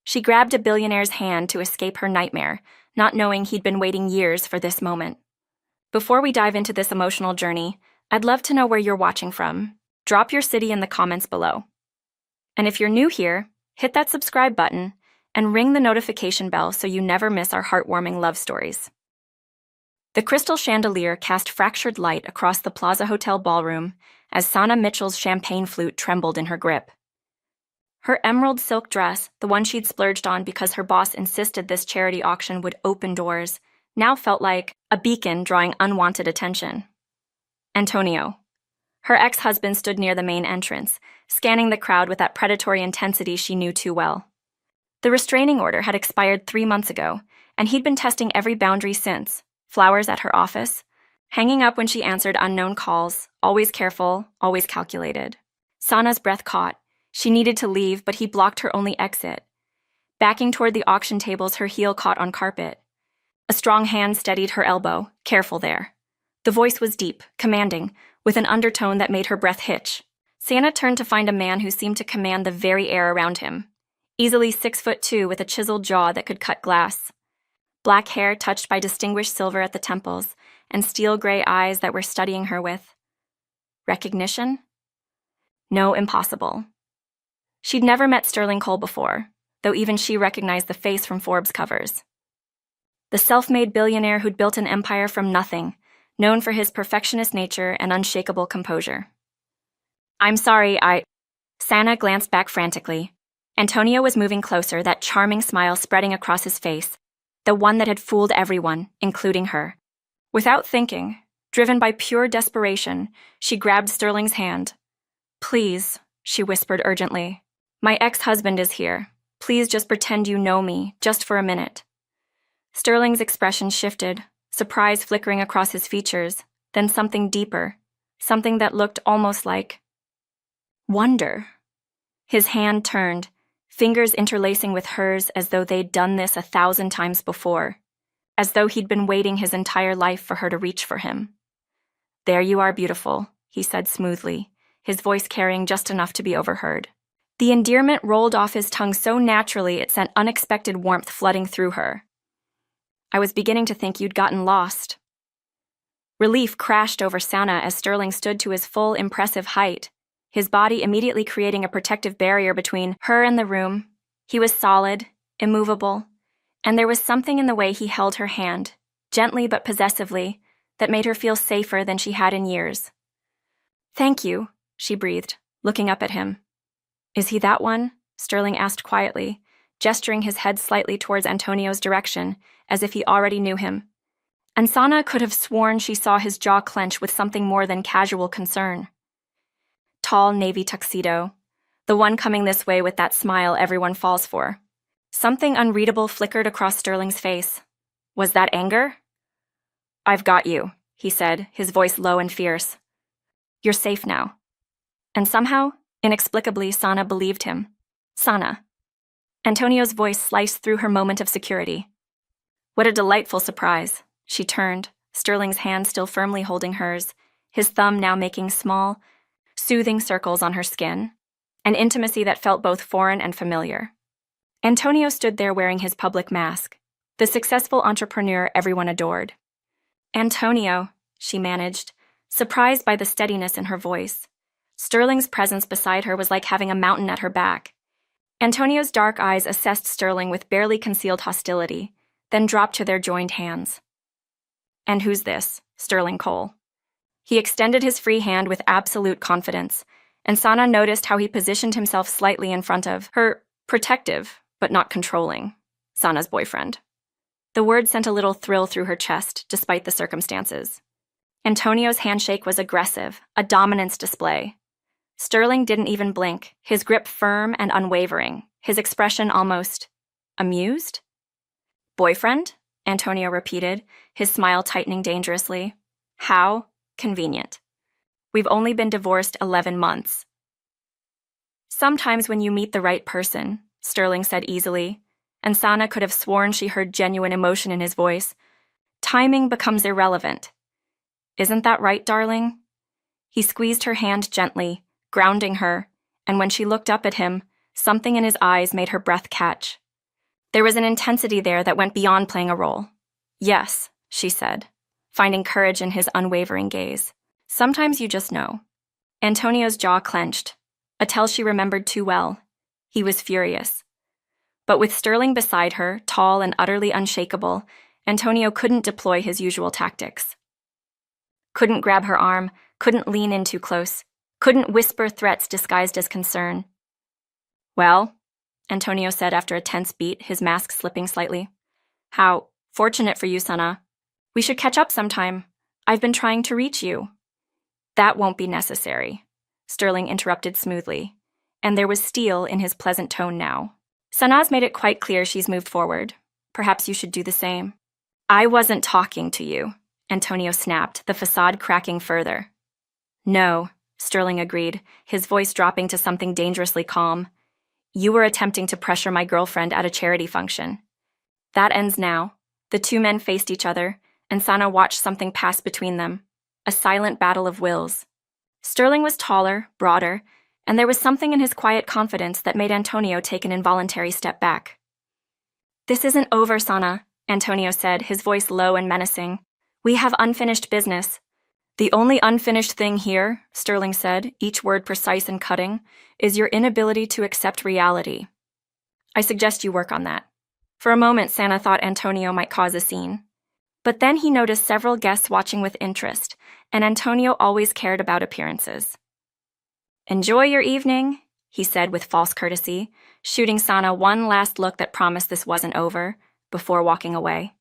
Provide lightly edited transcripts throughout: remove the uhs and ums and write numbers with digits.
She grabbed a billionaire's hand to escape her nightmare, not knowing he'd been waiting years for this moment. Before we dive into this emotional journey, I'd love to know where you're watching from. Drop your city in the comments below. And if you're new here, hit that subscribe button and ring the notification bell so you never miss our heartwarming love stories. The crystal chandelier cast fractured light across the Plaza Hotel ballroom as Sanaa Mitchell's champagne flute trembled in her grip. Her emerald silk dress, the one she'd splurged on because her boss insisted this charity auction would open doors, now felt like a beacon drawing unwanted attention. Antonio. Her ex-husband stood near the main entrance, scanning the crowd with that predatory intensity she knew too well. The restraining order had expired 3 months ago, and he'd been testing every boundary since. Flowers at her office, hanging up when she answered unknown calls, always careful, always calculated. Sanaa's breath caught. She needed to leave, but he blocked her only exit. Backing toward the auction tables, her heel caught on carpet. A strong hand steadied her elbow. Careful there. The voice was deep, commanding, with an undertone that made her breath hitch. Sanaa turned to find a man who seemed to command the very air around him. Easily 6'2" with a chiseled jaw that could cut glass. Black hair touched by distinguished silver at the temples, and steel-gray eyes that were studying her with recognition? No, impossible. She'd never met Sterling Cole before, though even she recognized the face from Forbes covers. The self-made billionaire who'd built an empire from nothing, known for his perfectionist nature and unshakable composure. I'm sorry, Sanaa glanced back frantically. Antonio was moving closer, that charming smile spreading across his face, the one that had fooled everyone, including her. Without thinking, driven by pure desperation, she grabbed Sterling's hand. Please, she whispered urgently. My ex-husband is here. Please just pretend you know me, just for a minute. Sterling's expression shifted, surprise flickering across his features, then something deeper, something that looked almost like wonder. His hand turned, fingers interlacing with hers as though they'd done this 1,000 times before, as though he'd been waiting his entire life for her to reach for him. There you are, beautiful, he said smoothly, his voice carrying just enough to be overheard. The endearment rolled off his tongue so naturally it sent unexpected warmth flooding through her. I was beginning to think you'd gotten lost. Relief crashed over Sanaa as Sterling stood to his full, impressive height, his body immediately creating a protective barrier between her and the room. He was solid, immovable, and there was something in the way he held her hand, gently but possessively, that made her feel safer than she had in years. Thank you, she breathed, looking up at him. Is he that one? Sterling asked quietly, gesturing his head slightly towards Antonio's direction, as if he already knew him. And Sanaa could have sworn she saw his jaw clench with something more than casual concern. Tall navy tuxedo, the one coming this way with that smile everyone falls for. Something unreadable flickered across Sterling's face. Was that anger? I've got you, he said, his voice low and fierce. You're safe now. And somehow, inexplicably, Sanaa believed him. Sanaa. Antonio's voice sliced through her moment of security. What a delightful surprise. She turned, Sterling's hand still firmly holding hers, his thumb now making small, soothing circles on her skin, an intimacy that felt both foreign and familiar. Antonio stood there wearing his public mask, the successful entrepreneur everyone adored. Antonio, she managed, surprised by the steadiness in her voice. Sterling's presence beside her was like having a mountain at her back. Antonio's dark eyes assessed Sterling with barely concealed hostility, then dropped to their joined hands. And who's this? Sterling Cole. He extended his free hand with absolute confidence, and Sanaa noticed how he positioned himself slightly in front of her protective, but not controlling, Sanaa's boyfriend. The word sent a little thrill through her chest, despite the circumstances. Antonio's handshake was aggressive, a dominance display. Sterling didn't even blink, his grip firm and unwavering, his expression almost amused? Boyfriend? Antonio repeated, his smile tightening dangerously. How convenient. We've only been divorced 11 months. Sometimes when you meet the right person, Sterling said easily, and Sanaa could have sworn she heard genuine emotion in his voice, timing becomes irrelevant. Isn't that right, darling? He squeezed her hand gently, grounding her, and when she looked up at him, something in his eyes made her breath catch. There was an intensity there that went beyond playing a role. "Yes," she said, finding courage in his unwavering gaze. "Sometimes you just know." Antonio's jaw clenched, a tell she remembered too well. He was furious. But with Sterling beside her, tall and utterly unshakable, Antonio couldn't deploy his usual tactics. Couldn't grab her arm, couldn't lean in too close, couldn't whisper threats disguised as concern. "Well," Antonio said after a tense beat, his mask slipping slightly. "How fortunate for you, Sanaa. We should catch up sometime. I've been trying to reach you." "That won't be necessary," Sterling interrupted smoothly, and there was steel in his pleasant tone now. "Sanaa's made it quite clear she's moved forward. Perhaps you should do the same." "I wasn't talking to you," Antonio snapped, the facade cracking further. "No," Sterling agreed, his voice dropping to something dangerously calm. "You were attempting to pressure my girlfriend at a charity function. That ends now." The two men faced each other, and Sanaa watched something pass between them, a silent battle of wills. Sterling was taller, broader, and there was something in his quiet confidence that made Antonio take an involuntary step back. "This isn't over, Sanaa," Antonio said, his voice low and menacing. "We have unfinished business." "The only unfinished thing here," Sterling said, each word precise and cutting, "is your inability to accept reality. I suggest you work on that." For a moment, Sanaa thought Antonio might cause a scene. But then he noticed several guests watching with interest, and Antonio always cared about appearances. "Enjoy your evening," he said with false courtesy, shooting Sanaa one last look that promised this wasn't over, before walking away.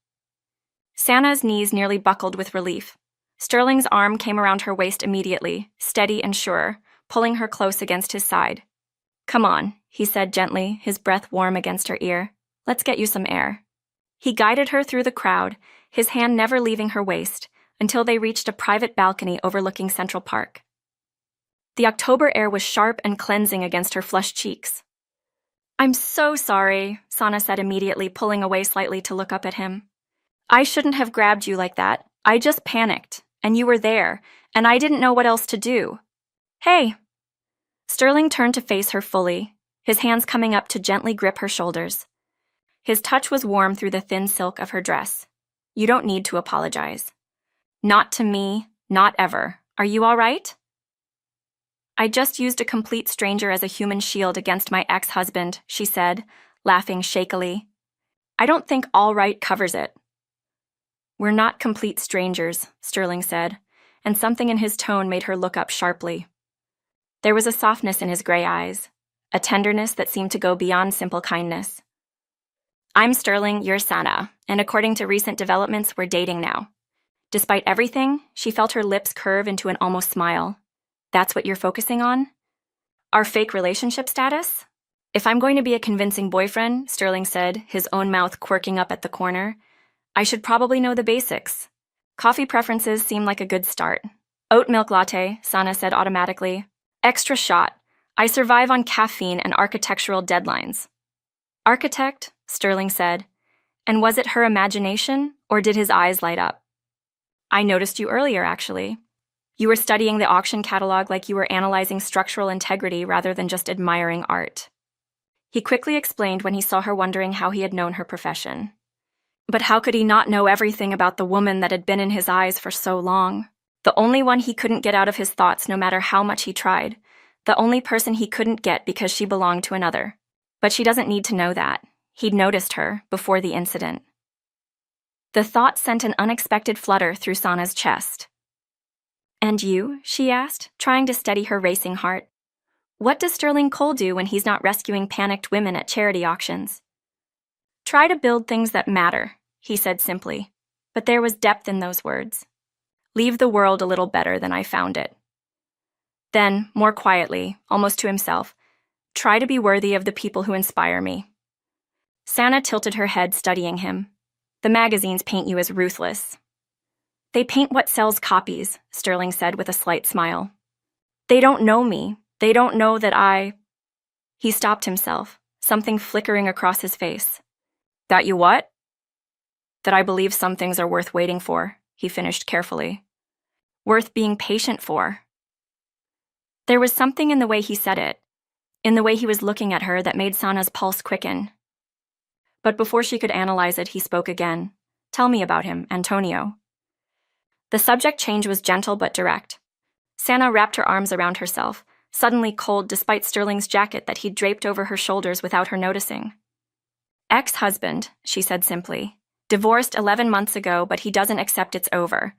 Sanaa's knees nearly buckled with relief. Sterling's arm came around her waist immediately, steady and sure, pulling her close against his side. "Come on," he said gently, his breath warm against her ear. "Let's get you some air." He guided her through the crowd, his hand never leaving her waist, until they reached a private balcony overlooking Central Park. The October air was sharp and cleansing against her flushed cheeks. "I'm so sorry," Sanaa said immediately, pulling away slightly to look up at him. "I shouldn't have grabbed you like that. I just panicked, and you were there, and I didn't know what else to do." "Hey!" Sterling turned to face her fully, his hands coming up to gently grip her shoulders. His touch was warm through the thin silk of her dress. "You don't need to apologize." "Not to me, not ever. Are you all right?" "I just used a complete stranger as a human shield against my ex-husband," she said, laughing shakily. "I don't think all right covers it." "We're not complete strangers," Sterling said, and something in his tone made her look up sharply. There was a softness in his gray eyes, a tenderness that seemed to go beyond simple kindness. "I'm Sterling, you're Sanaa, and according to recent developments, we're dating now." Despite everything, she felt her lips curve into an almost smile. "That's what you're focusing on? Our fake relationship status?" "If I'm going to be a convincing boyfriend," Sterling said, his own mouth quirking up at the corner, "I should probably know the basics. Coffee preferences seem like a good start." "Oat milk latte," Sanaa said automatically. "Extra shot. I survive on caffeine and architectural deadlines." "Architect?" Sterling said. And was it her imagination, or did his eyes light up? "I noticed you earlier, actually. You were studying the auction catalog like you were analyzing structural integrity rather than just admiring art." He quickly explained when he saw her wondering how he had known her profession. But how could he not know everything about the woman that had been in his eyes for so long? The only one he couldn't get out of his thoughts no matter how much he tried. The only person he couldn't get because she belonged to another. But she doesn't need to know that. He'd noticed her before the incident. The thought sent an unexpected flutter through Sanaa's chest. "And you?" she asked, trying to steady her racing heart. "What does Sterling Cole do when he's not rescuing panicked women at charity auctions?" "Try to build things that matter," he said simply, but there was depth in those words. "Leave the world a little better than I found it." Then, more quietly, almost to himself, "Try to be worthy of the people who inspire me." Sanaa tilted her head, studying him. "The magazines paint you as ruthless." "They paint what sells copies," Sterling said with a slight smile. "They don't know me. They don't know that I—" He stopped himself, something flickering across his face. "That you what?" "That I believe some things are worth waiting for," he finished carefully. "Worth being patient for." There was something in the way he said it, in the way he was looking at her that made Sanaa's pulse quicken. But before she could analyze it, he spoke again. Tell me about him, Antonio. The subject change was gentle but direct. Sanaa wrapped her arms around herself, suddenly cold despite Sterling's jacket that he'd draped over her shoulders without her noticing. Ex-husband, she said simply. Divorced 11 months ago, but he doesn't accept it's over.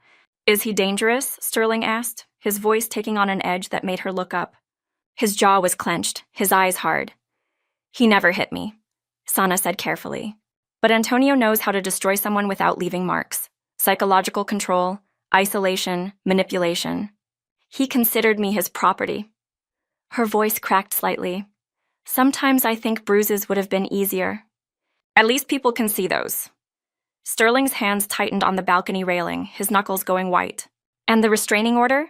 Is he dangerous? Sterling asked, his voice taking on an edge that made her look up. His jaw was clenched, his eyes hard. He never hit me, Sanaa said carefully. But Antonio knows how to destroy someone without leaving marks. Psychological control, isolation, manipulation. He considered me his property. Her voice cracked slightly. Sometimes I think bruises would have been easier. At least people can see those. Sterling's hands tightened on the balcony railing, his knuckles going white. And the restraining order?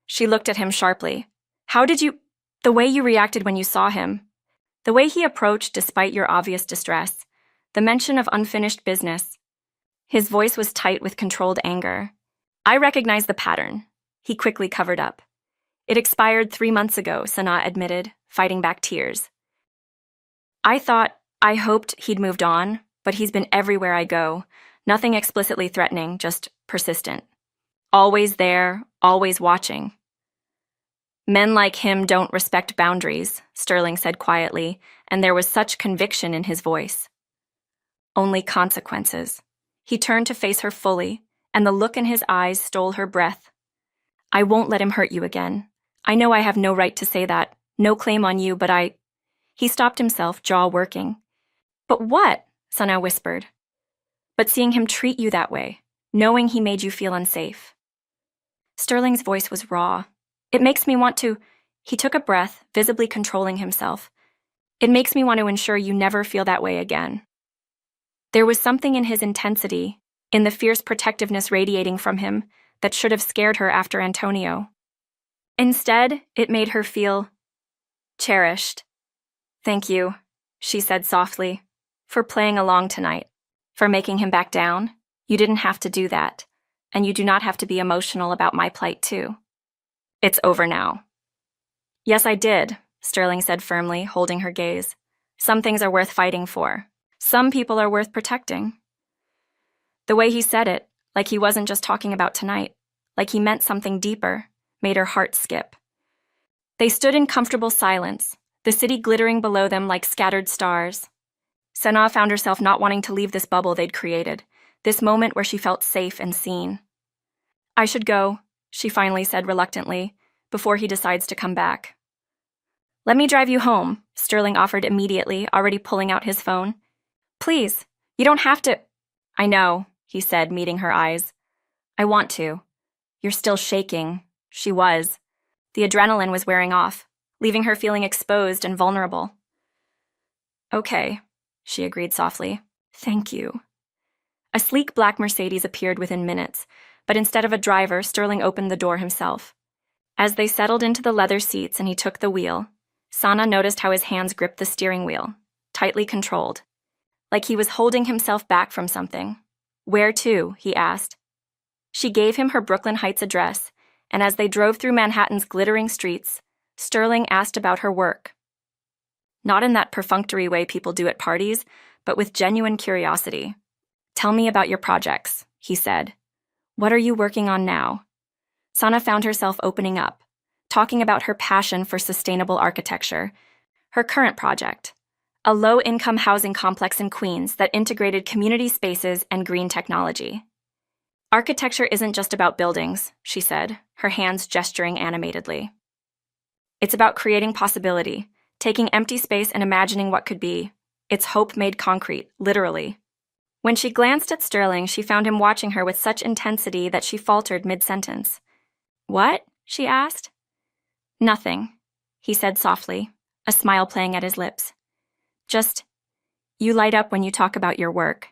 She looked at him sharply. How did you... The way you reacted when you saw him. The way he approached despite your obvious distress. The mention of unfinished business. His voice was tight with controlled anger. I recognize the pattern. He quickly covered up. It expired 3 months ago, Sanaa admitted, fighting back tears. I hoped he'd moved on, but he's been everywhere I go. Nothing explicitly threatening, just persistent. Always there, always watching. Men like him don't respect boundaries, Sterling said quietly, and there was such conviction in his voice. Only consequences. He turned to face her fully, and the look in his eyes stole her breath. I won't let him hurt you again. I know I have no right to say that, no claim on you, but He stopped himself, jaw working. But what? Sanaa whispered. But seeing him treat you that way, knowing he made you feel unsafe. Sterling's voice was raw. It makes me want to... He took a breath, visibly controlling himself. It makes me want to ensure you never feel that way again. There was something in his intensity, in the fierce protectiveness radiating from him, that should have scared her after Antonio. Instead, it made her feel cherished. Thank you, she said softly, for playing along tonight, for making him back down. You didn't have to do that, and you do not have to be emotional about my plight too. It's over now. Yes, I did, Sterling said firmly, holding her gaze. Some things are worth fighting for. Some people are worth protecting. The way he said it, like he wasn't just talking about tonight, like he meant something deeper, made her heart skip. They stood in comfortable silence, the city glittering below them like scattered stars. Sanaa found herself not wanting to leave this bubble they'd created, this moment where she felt safe and seen. I should go, she finally said reluctantly, before he decides to come back. Let me drive you home, Sterling offered immediately, already pulling out his phone. Please, you don't have to... I know, he said, meeting her eyes. I want to. You're still shaking. She was. The adrenaline was wearing off, leaving her feeling exposed and vulnerable. Okay, she agreed softly. Thank you. A sleek black Mercedes appeared within minutes, but instead of a driver, Sterling opened the door himself. As they settled into the leather seats and he took the wheel, Sanaa noticed how his hands gripped the steering wheel, tightly controlled, like he was holding himself back from something. Where to? He asked. She gave him her Brooklyn Heights address, and as they drove through Manhattan's glittering streets, Sterling asked about her work. Not in that perfunctory way people do at parties, but with genuine curiosity. Tell me about your projects, he said. What are you working on now? Sanaa found herself opening up, talking about her passion for sustainable architecture, her current project, a low-income housing complex in Queens that integrated community spaces and green technology. Architecture isn't just about buildings, she said, her hands gesturing animatedly. It's about creating possibility, taking empty space and imagining what could be. It's hope made concrete, literally. When she glanced at Sterling, she found him watching her with such intensity that she faltered mid-sentence. What? She asked. Nothing, he said softly, a smile playing at his lips. Just, you light up when you talk about your work.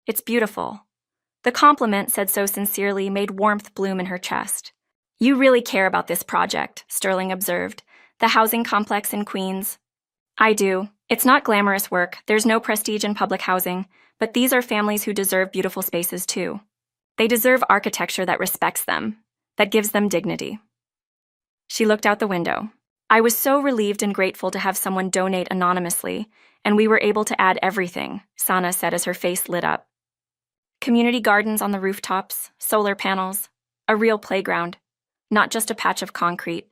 It's beautiful. The compliment, said so sincerely, made warmth bloom in her chest. You really care about this project, Sterling observed. The housing complex in Queens. I do. It's not glamorous work. There's no prestige in public housing, but these are families who deserve beautiful spaces too. They deserve architecture that respects them, that gives them dignity. She looked out the window. I was so relieved and grateful to have someone donate anonymously, and we were able to add everything, Sanaa said as her face lit up. Community gardens on the rooftops, solar panels, a real playground, not just a patch of concrete.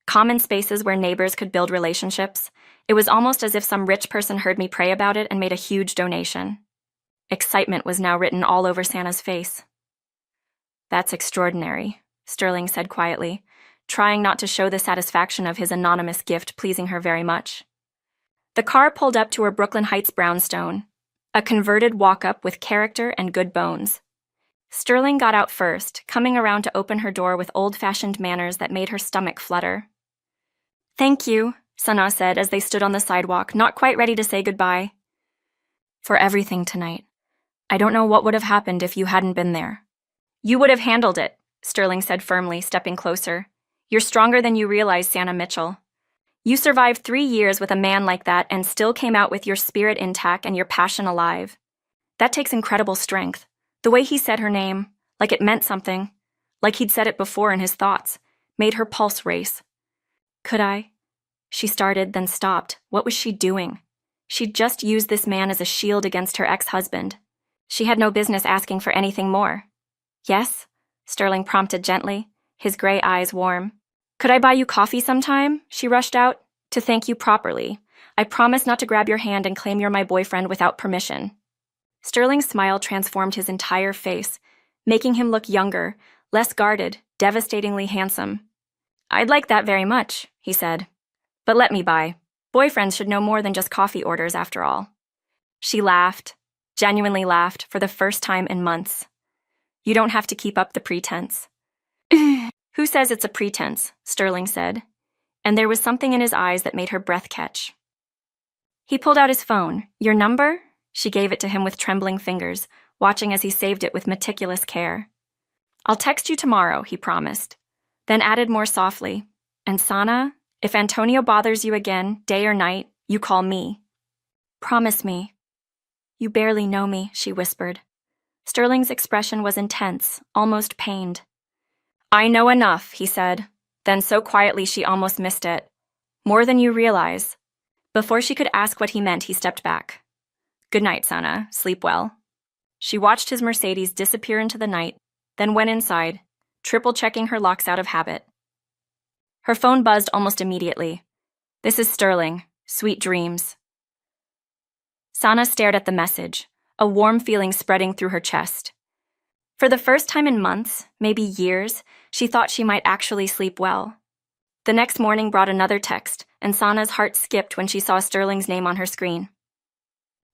Common spaces where neighbors could build relationships. It was almost as if some rich person heard me pray about it and made a huge donation. Excitement was now written all over Sanaa's face. That's extraordinary, Sterling said quietly, trying not to show the satisfaction of his anonymous gift pleasing her very much. The car pulled up to her Brooklyn Heights brownstone, a converted walk-up with character and good bones. Sterling got out first, coming around to open her door with old-fashioned manners that made her stomach flutter. "Thank you," Sanaa said as they stood on the sidewalk, not quite ready to say goodbye. "For everything tonight. I don't know what would have happened if you hadn't been there." "You would have handled it," Sterling said firmly, stepping closer. "You're stronger than you realize, Sanaa Mitchell. You survived 3 years with a man like that and still came out with your spirit intact and your passion alive. That takes incredible strength." The way he said her name, like it meant something, like he'd said it before in his thoughts, made her pulse race. "Could I?" She started, then stopped. What was she doing? She'd just used this man as a shield against her ex-husband. She had no business asking for anything more. "Yes?" Sterling prompted gently, his gray eyes warm. "Could I buy you coffee sometime?" She rushed out. "To thank you properly. I promise not to grab your hand and claim you're my boyfriend without permission." Sterling's smile transformed his entire face, making him look younger, less guarded, devastatingly handsome. "I'd like that very much," he said. "But let me by. Boyfriends should know more than just coffee orders, after all." She laughed, genuinely laughed, for the first time in months. "You don't have to keep up the pretense." "Who says it's a pretense?" Sterling said, and there was something in his eyes that made her breath catch. He pulled out his phone. "Your number?" She gave it to him with trembling fingers, watching as he saved it with meticulous care. "I'll text you tomorrow," he promised, then added more softly, "And Sanaa, if Antonio bothers you again, day or night, you call me. Promise me." "You barely know me," she whispered. Sterling's expression was intense, almost pained. "I know enough," he said, then so quietly she almost missed it. "More than you realize." Before she could ask what he meant, he stepped back. "Good night, Sanaa. Sleep well." She watched his Mercedes disappear into the night, then went inside, triple-checking her locks out of habit. Her phone buzzed almost immediately. "This is Sterling. Sweet dreams." Sanaa stared at the message, a warm feeling spreading through her chest. For the first time in months, maybe years, she thought she might actually sleep well. The next morning brought another text, and Sanaa's heart skipped when she saw Sterling's name on her screen.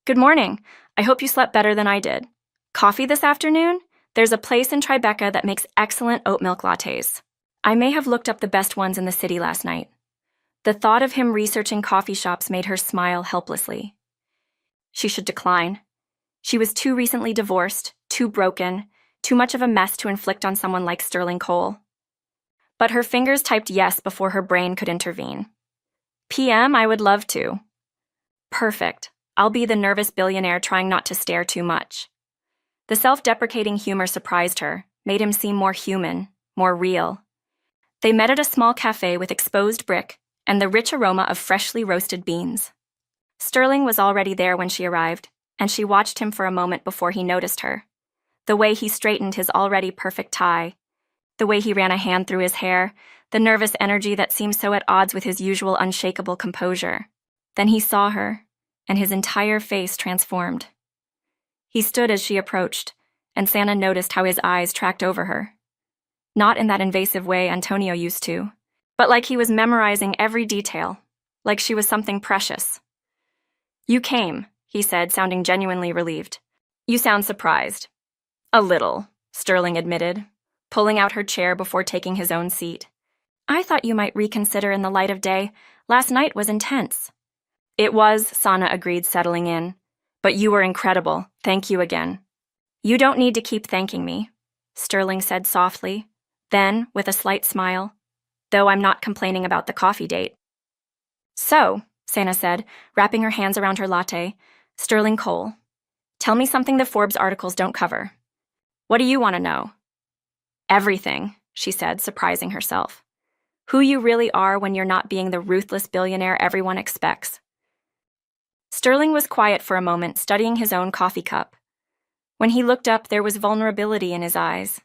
"Good morning. I hope you slept better than I did. Coffee this afternoon? There's a place in Tribeca that makes excellent oat milk lattes. I may have looked up the best ones in the city last night." The thought of him researching coffee shops made her smile helplessly. She should decline. She was too recently divorced, too broken, too much of a mess to inflict on someone like Sterling Cole. But her fingers typed yes before her brain could intervene. "PM, I would love to." "Perfect. I'll be the nervous billionaire trying not to stare too much." The self-deprecating humor surprised her, made him seem more human, more real. They met at a small cafe with exposed brick and the rich aroma of freshly roasted beans. Sterling was already there when she arrived, and she watched him for a moment before he noticed her. The way he straightened his already perfect tie, the way he ran a hand through his hair, the nervous energy that seemed so at odds with his usual unshakable composure. Then he saw her, and his entire face transformed. He stood as she approached, and Sanaa noticed how his eyes tracked over her. Not in that invasive way Antonio used to, but like he was memorizing every detail, like she was something precious. "You came," he said, sounding genuinely relieved. "You sound surprised." "A little," Sterling admitted, pulling out her chair before taking his own seat. "I thought you might reconsider in the light of day. Last night was intense." "It was," Sanaa agreed, settling in. "But you were incredible. Thank you again." "You don't need to keep thanking me," Sterling said softly. Then, with a slight smile, "Though I'm not complaining about the coffee date." "So," Sanaa said, wrapping her hands around her latte, "Sterling Cole, tell me something the Forbes articles don't cover. What do you want to know?" "Everything," she said, surprising herself. "Who you really are when you're not being the ruthless billionaire everyone expects." Sterling was quiet for a moment, studying his own coffee cup. When he looked up, there was vulnerability in his eyes.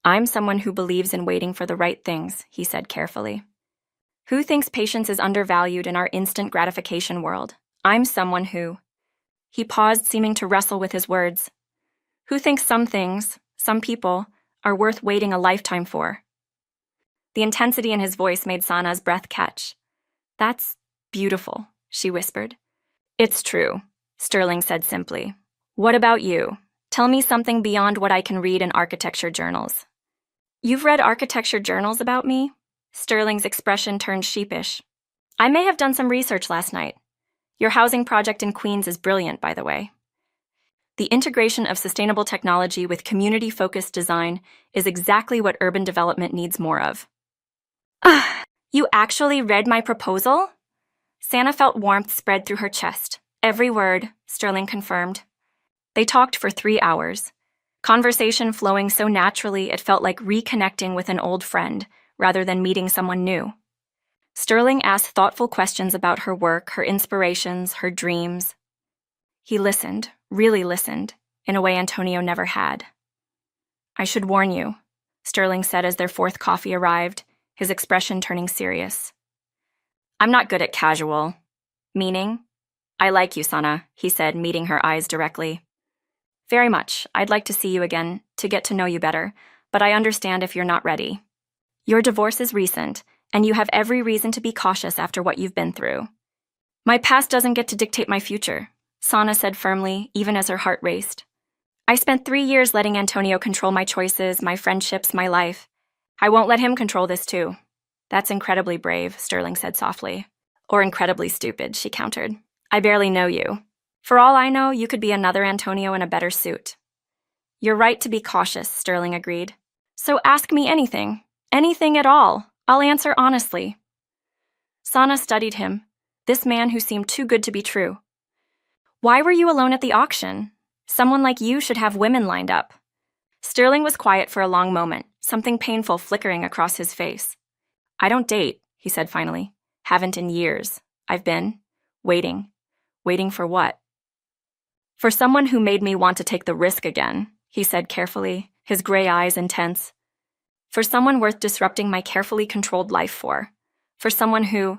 "I'm someone who believes in waiting for the right things," he said carefully. "Who thinks patience is undervalued in our instant gratification world? I'm someone who—" He paused, seeming to wrestle with his words. "Who thinks some things, some people, are worth waiting a lifetime for?" The intensity in his voice made Sanaa's breath catch. "That's beautiful," she whispered. "It's true," Sterling said simply. "What about you? Tell me something beyond what I can read in architecture journals." "You've read architecture journals about me?" Sterling's expression turned sheepish. "I may have done some research last night. Your housing project in Queens is brilliant, by the way. The integration of sustainable technology with community-focused design is exactly what urban development needs more of." "You actually read my proposal?" Sanaa felt warmth spread through her chest. "Every word," Sterling confirmed. They talked for 3 hours, conversation flowing so naturally it felt like reconnecting with an old friend rather than meeting someone new. Sterling asked thoughtful questions about her work, her inspirations, her dreams. He listened, really listened, in a way Antonio never had. "I should warn you," Sterling said as their 4th coffee arrived, his expression turning serious. "I'm not good at casual." "Meaning?" "I like you, Sanaa," he said, meeting her eyes directly. "Very much. I'd like to see you again, to get to know you better, but I understand if you're not ready. Your divorce is recent, and you have every reason to be cautious after what you've been through." "My past doesn't get to dictate my future," Sanaa said firmly, even as her heart raced. "I spent 3 years letting Antonio control my choices, my friendships, my life. I won't let him control this too." "That's incredibly brave," Sterling said softly. "Or incredibly stupid," she countered. "I barely know you. For all I know, you could be another Antonio in a better suit." "You're right to be cautious," Sterling agreed. "So ask me anything. Anything at all. I'll answer honestly." Sanaa studied him, this man who seemed too good to be true. "Why were you alone at the auction? Someone like you should have women lined up." Sterling was quiet for a long moment, something painful flickering across his face. "I don't date," he said finally. "Haven't in years. I've been waiting. Waiting for what?" "For someone who made me want to take the risk again," he said carefully, his gray eyes intense. "For someone worth disrupting my carefully controlled life for. For someone who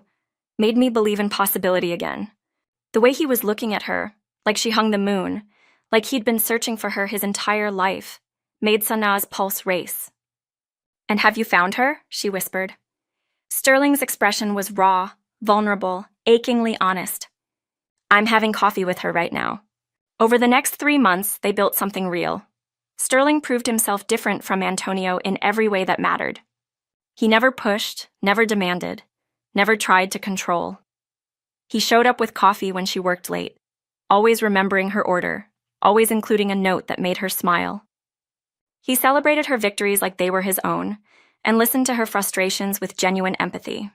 made me believe in possibility again." The way he was looking at her, like she hung the moon, like he'd been searching for her his entire life, made Sanaa's pulse race. "And have you found her?" she whispered. Sterling's expression was raw, vulnerable, achingly honest. "I'm having coffee with her right now." Over the next 3 months, they built something real. Sterling proved himself different from Antonio in every way that mattered. He never pushed, never demanded, never tried to control. He showed up with coffee when she worked late, always remembering her order, always including a note that made her smile. He celebrated her victories like they were his own, and listened to her frustrations with genuine empathy.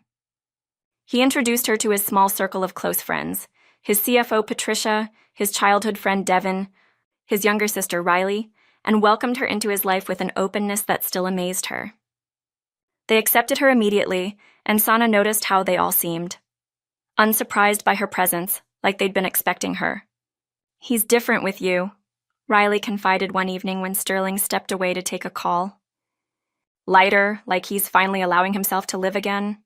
He introduced her to his small circle of close friends, his CFO Patricia, his childhood friend Devin, his younger sister Riley, and welcomed her into his life with an openness that still amazed her. They accepted her immediately, and Sanaa noticed how they all seemed. Unsurprised by her presence, like they'd been expecting her. "He's different with you," Riley confided one evening when Sterling stepped away to take a call. "Lighter, like he's finally allowing himself to live again."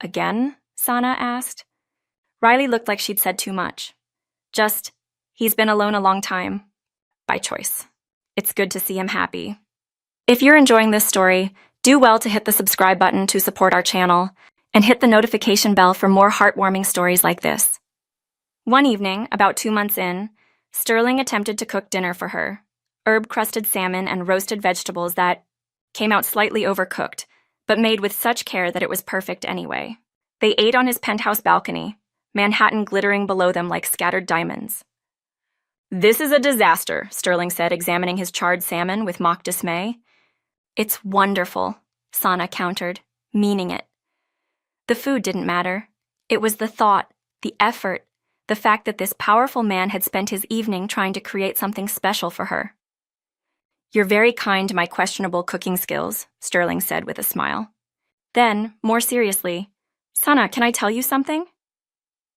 "Again?" Sanaa asked. Riley looked like she'd said too much. "Just, he's been alone a long time. By choice. It's good to see him happy." If you're enjoying this story, do well to hit the subscribe button to support our channel, and hit the notification bell for more heartwarming stories like this. One evening, about 2 months in, Sterling attempted to cook dinner for her, herb-crusted salmon and roasted vegetables that came out slightly overcooked, but made with such care that it was perfect anyway. They ate on his penthouse balcony, Manhattan glittering below them like scattered diamonds. "This is a disaster," Sterling said, examining his charred salmon with mock dismay. "It's wonderful," Sanaa countered, meaning it. The food didn't matter. It was the thought, the effort, the fact that this powerful man had spent his evening trying to create something special for her. "You're very kind to my questionable cooking skills," Sterling said with a smile. Then, more seriously, "Sanaa, can I tell you something?"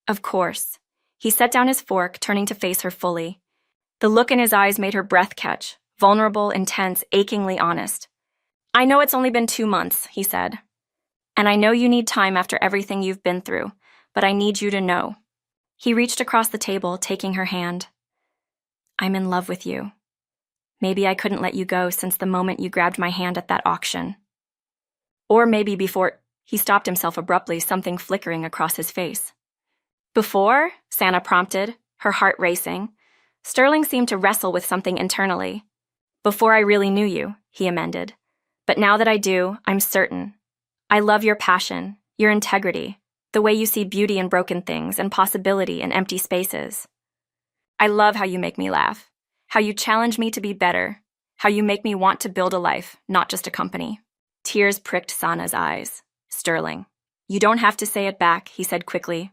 "Of course." He set down his fork, turning to face her fully. The look in his eyes made her breath catch, vulnerable, intense, achingly honest. I know it's only been 2 months, he said. And I know you need time after everything you've been through, but I need you to know. He reached across the table, taking her hand. I'm in love with you. Maybe I couldn't let you go since the moment you grabbed my hand at that auction. Or maybe before. He stopped himself abruptly, something flickering across his face. Before? Sanaa prompted, her heart racing. Sterling seemed to wrestle with something internally. Before I really knew you, he amended. But now that I do, I'm certain. I love your passion, your integrity, the way you see beauty in broken things and possibility in empty spaces. I love how you make me laugh, how you challenge me to be better, how you make me want to build a life, not just a company. Tears pricked Sanaa's eyes. Sterling, you don't have to say it back, he said quickly.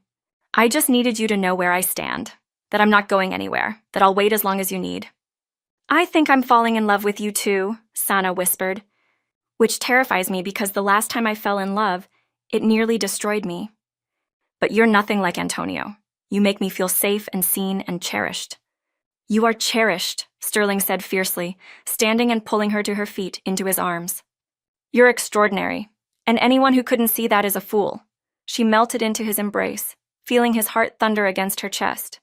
I just needed you to know where I stand, that I'm not going anywhere, that I'll wait as long as you need. I think I'm falling in love with you too, Sanaa whispered, which terrifies me because the last time I fell in love, it nearly destroyed me. But you're nothing like Antonio. You make me feel safe and seen and cherished. You are cherished, Sterling said fiercely, standing and pulling her to her feet into his arms. You're extraordinary, and anyone who couldn't see that is a fool. She melted into his embrace, feeling his heart thunder against her chest.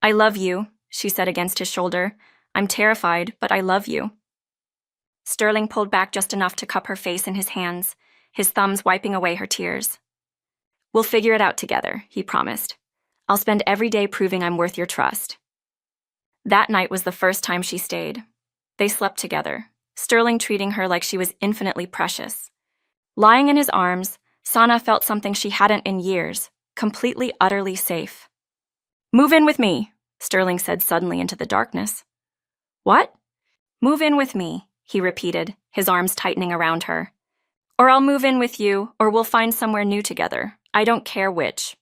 I love you, she said against his shoulder. I'm terrified, but I love you. Sterling pulled back just enough to cup her face in his hands, his thumbs wiping away her tears. We'll figure it out together, he promised. I'll spend every day proving I'm worth your trust. That night was the first time she stayed. They slept together, Sterling treating her like she was infinitely precious. Lying in his arms, Sanaa felt something she hadn't in years, completely, utterly safe. Move in with me, Sterling said suddenly into the darkness. What? Move in with me, he repeated, his arms tightening around her. Or I'll move in with you, or we'll find somewhere new together. I don't care which.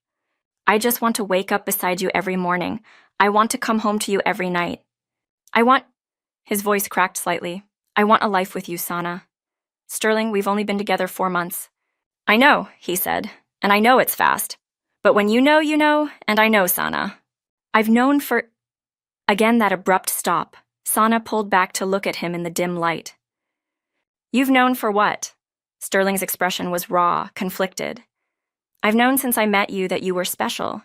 I just want to wake up beside you every morning. I want to come home to you every night. His voice cracked slightly. I want a life with you, Sanaa. Sterling, we've only been together 4 months. I know, he said, and I know it's fast. But when you know, and I know, Sanaa. I've known for... Again, that abrupt stop. Sanaa pulled back to look at him in the dim light. You've known for what? Sterling's expression was raw, conflicted. I've known since I met you that you were special.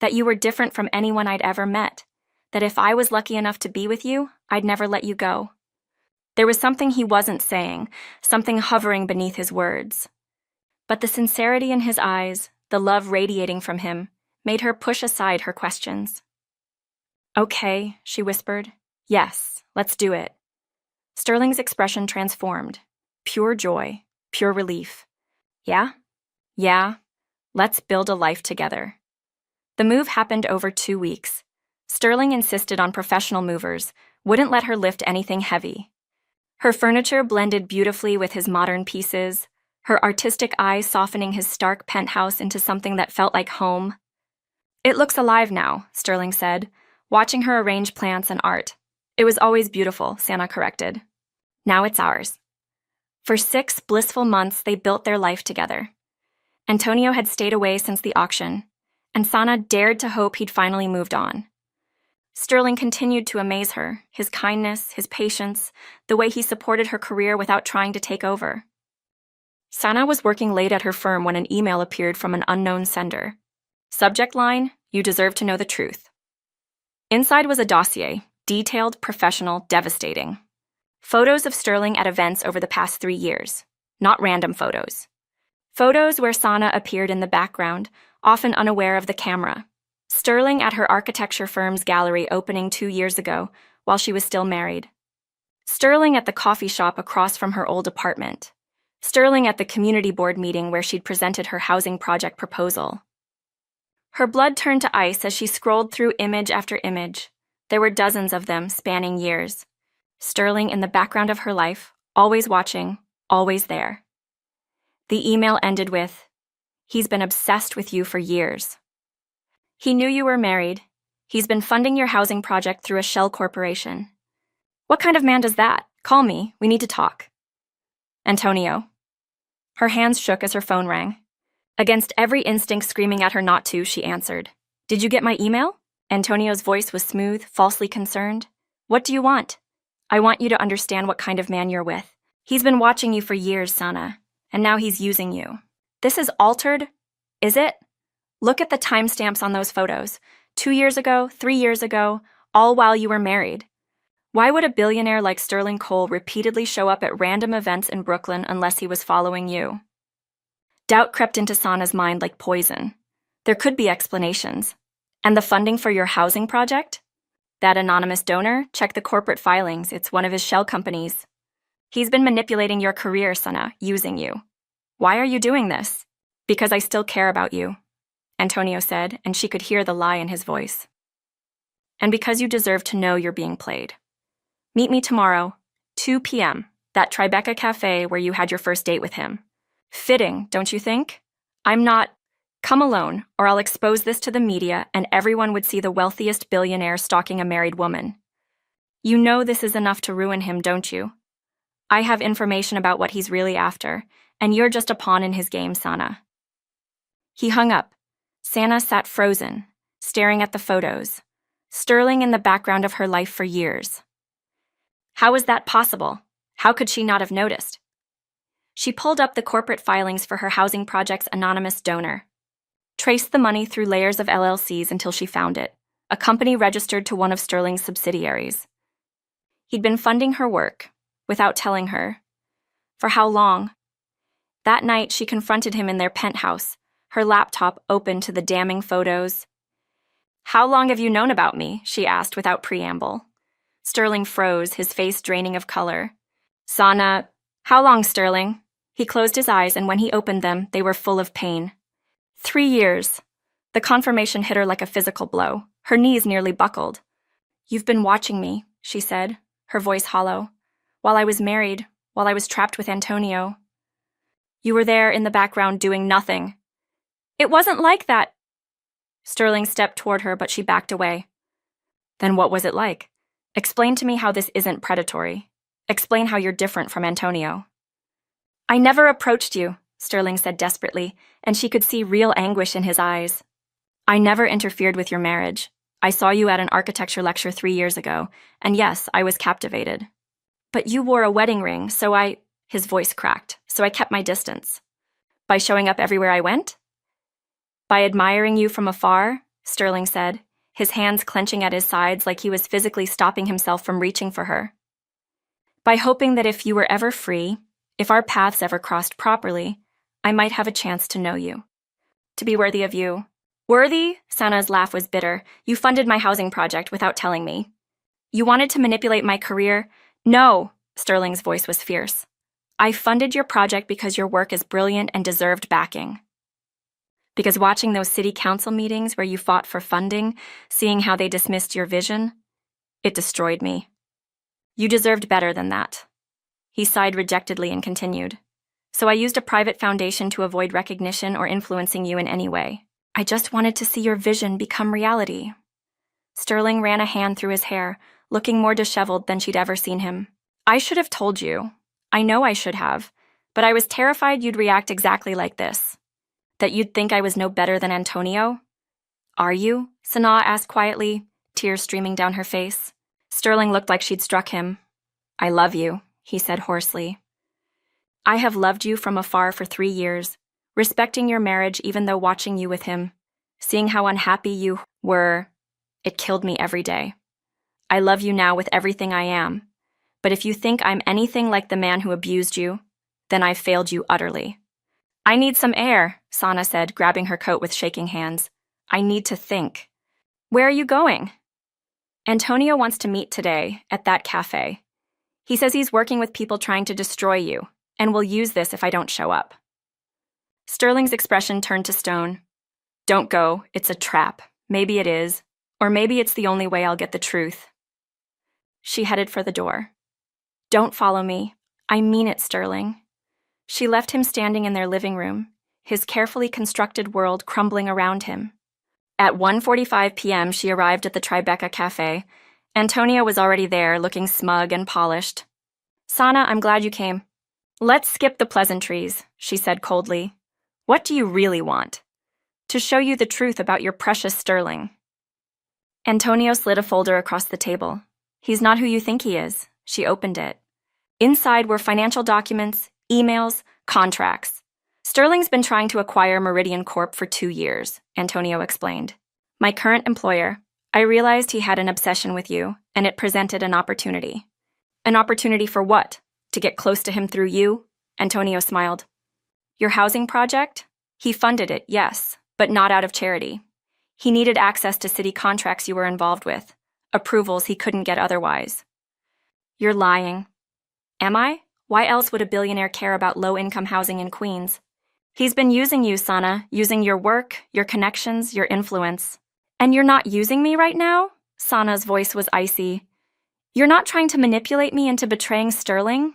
That you were different from anyone I'd ever met. That if I was lucky enough to be with you, I'd never let you go. There was something he wasn't saying, something hovering beneath his words. But the sincerity in his eyes, the love radiating from him, made her push aside her questions. Okay, she whispered. Yes, let's do it. Sterling's expression transformed. Pure joy, pure relief. Yeah? Yeah. Let's build a life together. The move happened over 2 weeks. Sterling insisted on professional movers, wouldn't let her lift anything heavy. Her furniture blended beautifully with his modern pieces, her artistic eye softening his stark penthouse into something that felt like home. It looks alive now, Sterling said, watching her arrange plants and art. It was always beautiful, Sanaa corrected. Now it's ours. For 6 blissful months, they built their life together. Antonio had stayed away since the auction, and Sanaa dared to hope he'd finally moved on. Sterling continued to amaze her, his kindness, his patience, the way he supported her career without trying to take over. Sanaa was working late at her firm when an email appeared from an unknown sender. Subject line, you deserve to know the truth. Inside was a dossier, detailed, professional, devastating. Photos of Sterling at events over the past 3 years, not random photos. Photos where Sanaa appeared in the background, often unaware of the camera. Sterling at her architecture firm's gallery opening 2 years ago, while she was still married. Sterling at the coffee shop across from her old apartment. Sterling at the community board meeting where she'd presented her housing project proposal. Her blood turned to ice as she scrolled through image after image. There were dozens of them, spanning years. Sterling in the background of her life, always watching, always there. The email ended with, he's been obsessed with you for years. He knew you were married. He's been funding your housing project through a shell corporation. What kind of man does that? Call me. We need to talk. Antonio. Her hands shook as her phone rang. Against every instinct screaming at her not to, she answered. Did you get my email? Antonio's voice was smooth, falsely concerned. What do you want? I want you to understand what kind of man you're with. He's been watching you for years, Sanaa, and now he's using you. This is altered, is it? Look at the timestamps on those photos. 2 years ago, 3 years ago, all while you were married. Why would a billionaire like Sterling Cole repeatedly show up at random events in Brooklyn unless he was following you? Doubt crept into Sanaa's mind like poison. There could be explanations. And the funding for your housing project? That anonymous donor? Check the corporate filings. It's one of his shell companies. He's been manipulating your career, Sanaa, using you. Why are you doing this? Because I still care about you, Antonio said, and she could hear the lie in his voice. And because you deserve to know you're being played. Meet me tomorrow, 2 p.m., that Tribeca Cafe where you had your first date with him. Fitting, don't you think? I'm not. Come alone, or I'll expose this to the media and everyone would see the wealthiest billionaire stalking a married woman. You know this is enough to ruin him, don't you? I have information about what he's really after, and you're just a pawn in his game, Sanaa. He hung up. Sanaa sat frozen, staring at the photos, Sterling in the background of her life for years. How was that possible? How could she not have noticed? She pulled up the corporate filings for her housing project's anonymous donor, traced the money through layers of LLCs until she found it, a company registered to one of Sterling's subsidiaries. He'd been funding her work, without telling her. For how long? That night, she confronted him in their penthouse, her laptop open to the damning photos. How long have you known about me? She asked without preamble. Sterling froze, his face draining of color. Sanaa, how long, Sterling? He closed his eyes, and when he opened them, they were full of pain. 3 years. The confirmation hit her like a physical blow. Her knees nearly buckled. You've been watching me, she said, her voice hollow. While I was married, while I was trapped with Antonio. You were there in the background doing nothing. It wasn't like that. Sterling stepped toward her, but she backed away. Then what was it like? Explain to me how this isn't predatory. Explain how you're different from Antonio. I never approached you, Sterling said desperately, and she could see real anguish in his eyes. I never interfered with your marriage. I saw you at an architecture lecture 3 years ago, and yes, I was captivated. But you wore a wedding ring, his voice cracked, so I kept my distance. By showing up everywhere I went? By admiring you from afar, Sterling said, his hands clenching at his sides like he was physically stopping himself from reaching for her. By hoping that if you were ever free, if our paths ever crossed properly, I might have a chance to know you. To be worthy of you. Worthy? Sanaa's laugh was bitter. You funded my housing project without telling me. You wanted to manipulate my career? No, Sterling's voice was fierce. I funded your project because your work is brilliant and deserved backing. Because watching those city council meetings where you fought for funding, seeing how they dismissed your vision, it destroyed me. You deserved better than that. He sighed rejectedly and continued. So I used a private foundation to avoid recognition or influencing you in any way. I just wanted to see your vision become reality. Sterling ran a hand through his hair, looking more disheveled than she'd ever seen him. I should have told you. I know I should have, but I was terrified you'd react exactly like this. That you'd think I was no better than Antonio? Are you? Sanaa asked quietly, tears streaming down her face. Sterling looked like she'd struck him. I love you, he said hoarsely. I have loved you from afar for 3 years, respecting your marriage even though watching you with him, seeing how unhappy you were, it killed me every day. I love you now with everything I am, but if you think I'm anything like the man who abused you, then I've failed you utterly. I need some air, Sanaa said, grabbing her coat with shaking hands. I need to think. Where are you going? Antonio wants to meet today at that cafe. He says he's working with people trying to destroy you, and will use this if I don't show up. Sterling's expression turned to stone. Don't go, it's a trap. Maybe it is, or maybe it's the only way I'll get the truth. She headed for the door. Don't follow me. I mean it, Sterling. She left him standing in their living room, his carefully constructed world crumbling around him. At 1:45 p.m., she arrived at the Tribeca Cafe. Antonio was already there, looking smug and polished. Sanaa, I'm glad you came. Let's skip the pleasantries, she said coldly. What do you really want? To show you the truth about your precious Sterling. Antonio slid a folder across the table. He's not who you think he is. She opened it. Inside were financial documents, emails, contracts. Sterling's been trying to acquire Meridian Corp for 2 years, Antonio explained. My current employer. I realized he had an obsession with you, and it presented an opportunity. An opportunity for what? To get close to him through you? Antonio smiled. Your housing project? He funded it, yes, but not out of charity. He needed access to city contracts you were involved with, approvals he couldn't get otherwise. You're lying. Am I? Why else would a billionaire care about low-income housing in Queens? He's been using you, Sanaa, using your work, your connections, your influence. And you're not using me right now? Sanaa's voice was icy. You're not trying to manipulate me into betraying Sterling?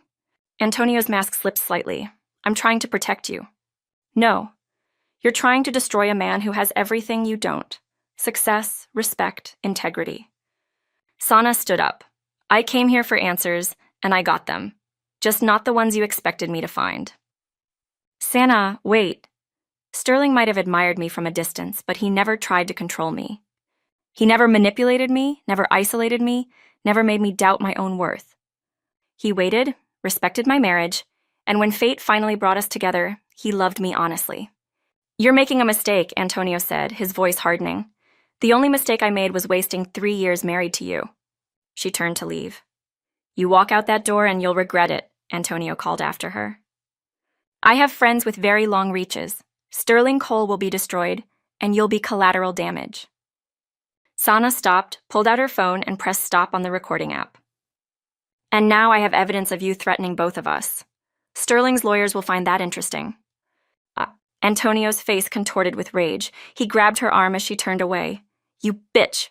Antonio's mask slipped slightly. I'm trying to protect you. No. You're trying to destroy a man who has everything you don't. Success, respect, integrity. Sanaa stood up. I came here for answers, and I got them. Just not the ones you expected me to find. Sanaa, wait. Sterling might have admired me from a distance, but he never tried to control me. He never manipulated me, never isolated me, never made me doubt my own worth. He waited, respected my marriage, and when fate finally brought us together, he loved me honestly. You're making a mistake, Antonio said, his voice hardening. The only mistake I made was wasting 3 years married to you. She turned to leave. You walk out that door and you'll regret it, Antonio called after her. I have friends with very long reaches. Sterling Cole will be destroyed, and you'll be collateral damage. Sanaa stopped, pulled out her phone, and pressed stop on the recording app. And now I have evidence of you threatening both of us. Sterling's lawyers will find that interesting. Antonio's face contorted with rage. He grabbed her arm as she turned away. You bitch!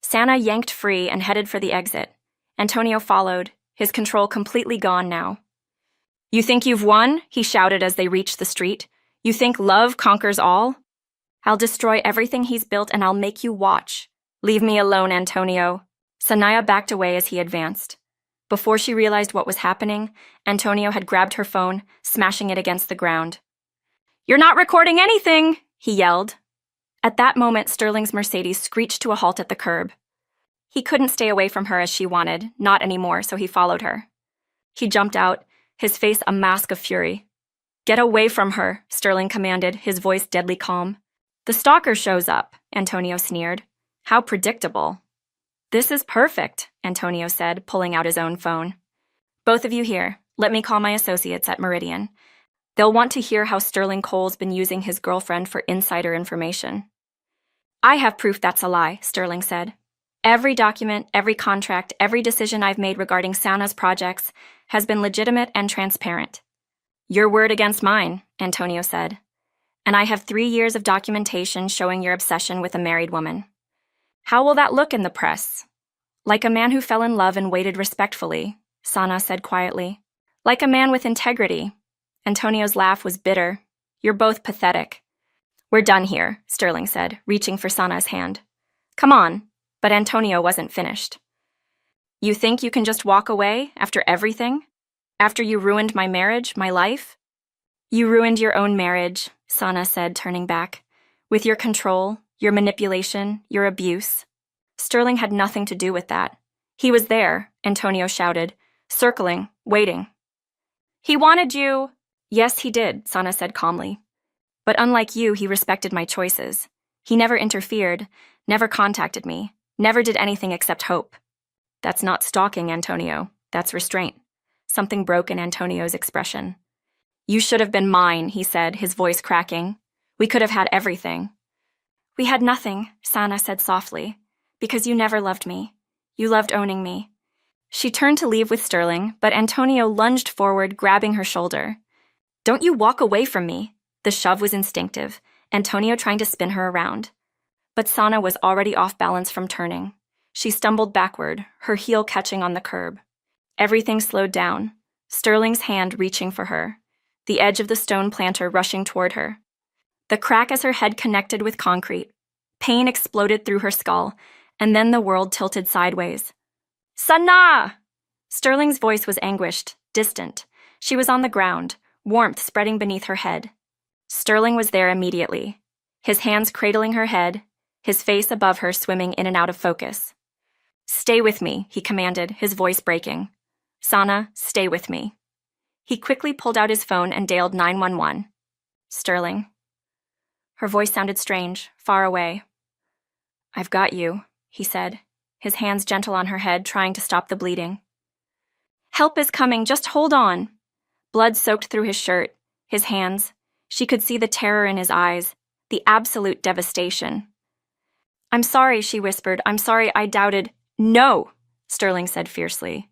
Sanaa yanked free and headed for the exit. Antonio followed, his control completely gone now. You think you've won? He shouted as they reached the street. You think love conquers all? I'll destroy everything he's built and I'll make you watch. Leave me alone, Antonio. Sanaa backed away as he advanced. Before she realized what was happening, Antonio had grabbed her phone, smashing it against the ground. You're not recording anything, he yelled. At that moment, Sterling's Mercedes screeched to a halt at the curb. He couldn't stay away from her as she wanted, not anymore, so he followed her. He jumped out, his face a mask of fury. Get away from her, Sterling commanded, his voice deadly calm. The stalker shows up, Antonio sneered. How predictable. This is perfect, Antonio said, pulling out his own phone. Both of you here, let me call my associates at Meridian. They'll want to hear how Sterling Cole's been using his girlfriend for insider information. I have proof that's a lie, Sterling said. Every document, every contract, every decision I've made regarding Sanaa's projects has been legitimate and transparent. Your word against mine, Antonio said. And I have 3 years of documentation showing your obsession with a married woman. How will that look in the press? Like a man who fell in love and waited respectfully, Sanaa said quietly. Like a man with integrity. Antonio's laugh was bitter. You're both pathetic. We're done here, Sterling said, reaching for Sanaa's hand. Come on. But Antonio wasn't finished. You think you can just walk away after everything? After you ruined my marriage, my life? You ruined your own marriage, Sanaa said, turning back. With your control, your manipulation, your abuse. Sterling had nothing to do with that. He was there, Antonio shouted, circling, waiting. He wanted you. Yes, he did, Sanaa said calmly. But unlike you, he respected my choices. He never interfered, never contacted me, never did anything except hope. That's not stalking, Antonio. That's restraint. Something broke in Antonio's expression. You should have been mine, he said, his voice cracking. We could have had everything. We had nothing, Sanaa said softly, because you never loved me. You loved owning me. She turned to leave with Sterling, but Antonio lunged forward, grabbing her shoulder. Don't you walk away from me. The shove was instinctive, Antonio trying to spin her around. But Sanaa was already off balance from turning. She stumbled backward, her heel catching on the curb. Everything slowed down, Sterling's hand reaching for her, the edge of the stone planter rushing toward her. The crack as her head connected with concrete. Pain exploded through her skull, and then the world tilted sideways. Sanaa! Sterling's voice was anguished, distant. She was on the ground, warmth spreading beneath her head. Sterling was there immediately. his hands cradling her head, his face above her swimming in and out of focus. "Stay with me," he commanded, his voice breaking. "Sanaa, stay with me." He quickly pulled out his phone and dialed 911. "Sterling." Her voice sounded strange, far away. "I've got you," he said, his hands gentle on her head, trying to stop the bleeding. "Help is coming, just hold on." Blood soaked through his shirt, his hands. She could see the terror in his eyes, the absolute devastation. "I'm sorry," she whispered. "I'm sorry, I doubted." "No," Sterling said fiercely.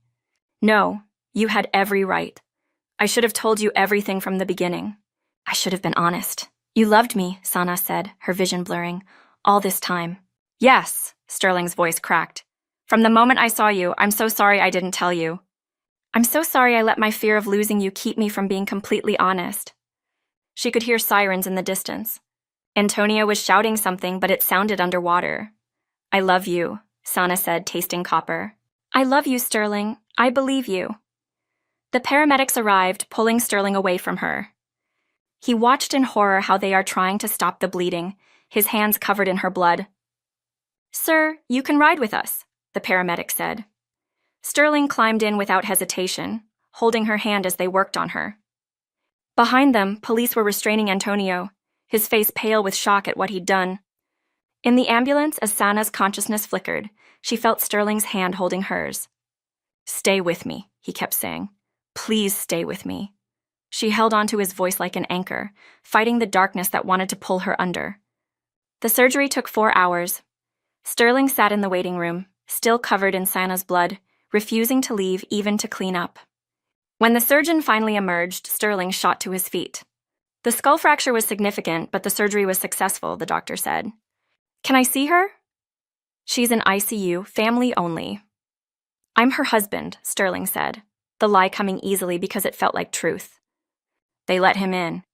"No, you had every right. I should have told you everything from the beginning. I should have been honest." "You loved me," Sanaa said, her vision blurring, "all this time." "Yes," Sterling's voice cracked. "From the moment I saw you, I'm so sorry I didn't tell you. I'm so sorry I let my fear of losing you keep me from being completely honest." She could hear sirens in the distance. Antonio was shouting something, but it sounded underwater. "I love you," Sanaa said, tasting copper. "I love you, Sterling. I believe you." The paramedics arrived, pulling Sterling away from her. He watched in horror how they are trying to stop the bleeding, his hands covered in her blood. "Sir, you can ride with us," the paramedic said. Sterling climbed in without hesitation, holding her hand as they worked on her. Behind them, police were restraining Antonio, his face pale with shock at what he'd done. In the ambulance, as Sanaa's consciousness flickered, she felt Sterling's hand holding hers. "Stay with me," he kept saying. "Please stay with me." She held onto his voice like an anchor, fighting the darkness that wanted to pull her under. The surgery took 4 hours. Sterling sat in the waiting room, still covered in Sanaa's blood, refusing to leave even to clean up. When the surgeon finally emerged, Sterling shot to his feet. The skull fracture was significant, but the surgery was successful, the doctor said. "Can I see her?" "She's in ICU, family only." "I'm her husband," Sterling said, the lie coming easily because it felt like truth. They let him in.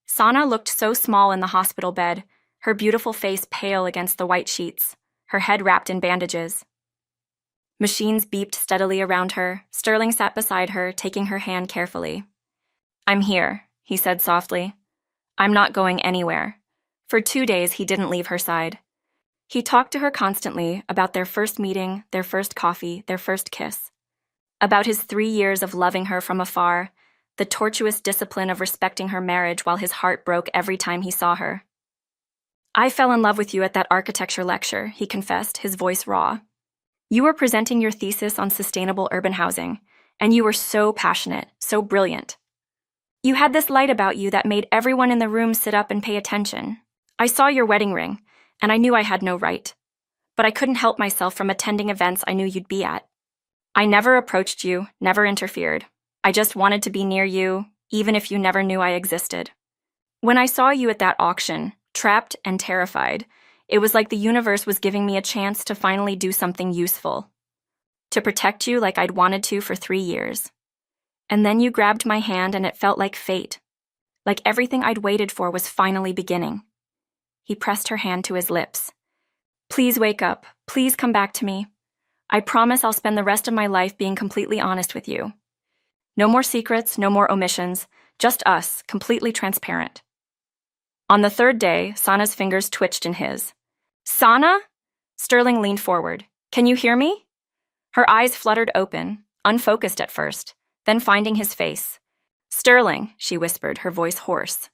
Sanaa looked so small in the hospital bed, her beautiful face pale against the white sheets, her head wrapped in bandages. Machines beeped steadily around her. Sterling sat beside her, taking her hand carefully. "I'm here," he said softly. "I'm not going anywhere." For 2 days, he didn't leave her side. He talked to her constantly about their first meeting, their first coffee, their first kiss. About his 3 years of loving her from afar, the tortuous discipline of respecting her marriage while his heart broke every time he saw her. "I fell in love with you at that architecture lecture," he confessed, his voice raw. "You were presenting your thesis on sustainable urban housing, and you were so passionate, so brilliant. You had this light about you that made everyone in the room sit up and pay attention. I saw your wedding ring, and I knew I had no right. But I couldn't help myself from attending events I knew you'd be at. I never approached you, never interfered. I just wanted to be near you, even if you never knew I existed. When I saw you at that auction, trapped and terrified, it was like the universe was giving me a chance to finally do something useful. To protect you like I'd wanted to for 3 years. And then you grabbed my hand and it felt like fate. Like everything I'd waited for was finally beginning." He pressed her hand to his lips. "Please wake up. Please come back to me. I promise I'll spend the rest of my life being completely honest with you. No more secrets, no more omissions, just us, completely transparent." On the 3rd day, Sanaa's fingers twitched in his. "Sanaa?" Sterling leaned forward. "Can you hear me?" Her eyes fluttered open, unfocused at first, then finding his face. "Sterling," she whispered, her voice hoarse.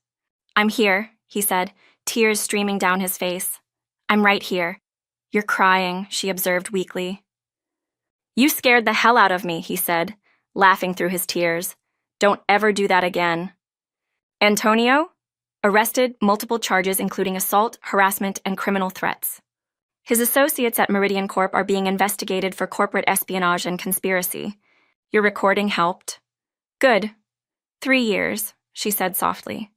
"I'm here," he said, tears streaming down his face. "I'm right here." "You're crying," she observed weakly. "You scared the hell out of me," he said, laughing through his tears. "Don't ever do that again." Antonio? Arrested, multiple charges including assault, harassment, and criminal threats. His associates at Meridian Corp are being investigated for corporate espionage and conspiracy. Your recording helped. "Good. 3 years," she said softly.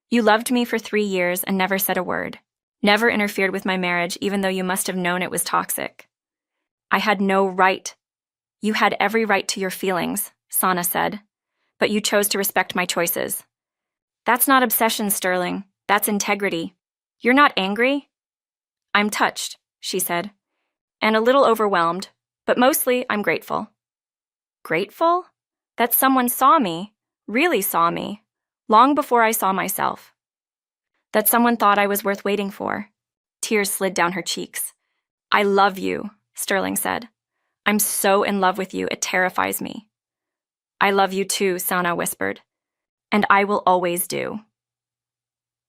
"You loved me for 3 years and never said a word. Never interfered with my marriage, even though you must have known it was toxic." "I had no right." "You had every right to your feelings," Sanaa said. "But you chose to respect my choices." "That's not obsession, Sterling. That's integrity. You're not angry?" "I'm touched," she said, "and a little overwhelmed, but mostly I'm grateful." "Grateful? That someone saw me, really saw me, long before I saw myself." That someone thought I was worth waiting for. Tears slid down her cheeks. I love you, Sterling said. I'm so in love with you, it terrifies me. I love you too, Sanaa whispered. And I will always do.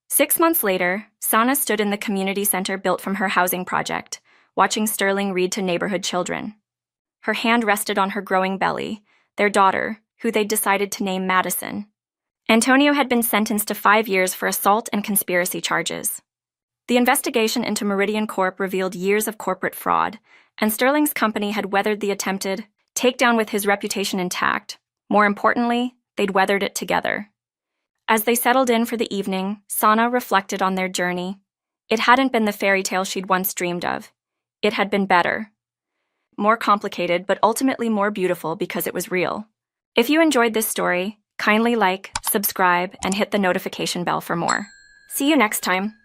6 months later, Sanaa stood in the community center built from her housing project, watching Sterling read to neighborhood children. Her hand rested on her growing belly, their daughter, who they'd decided to name Madison. Antonio had been sentenced to 5 years for assault and conspiracy charges. The investigation into Meridian Corp revealed years of corporate fraud, and Sterling's company had weathered the attempted takedown with his reputation intact. More importantly, they'd weathered it together. As they settled in for the evening, Sanaa reflected on their journey. It hadn't been the fairy tale she'd once dreamed of. It had been better. More complicated, but ultimately more beautiful because it was real. If you enjoyed this story, kindly like, subscribe, and hit the notification bell for more. See you next time.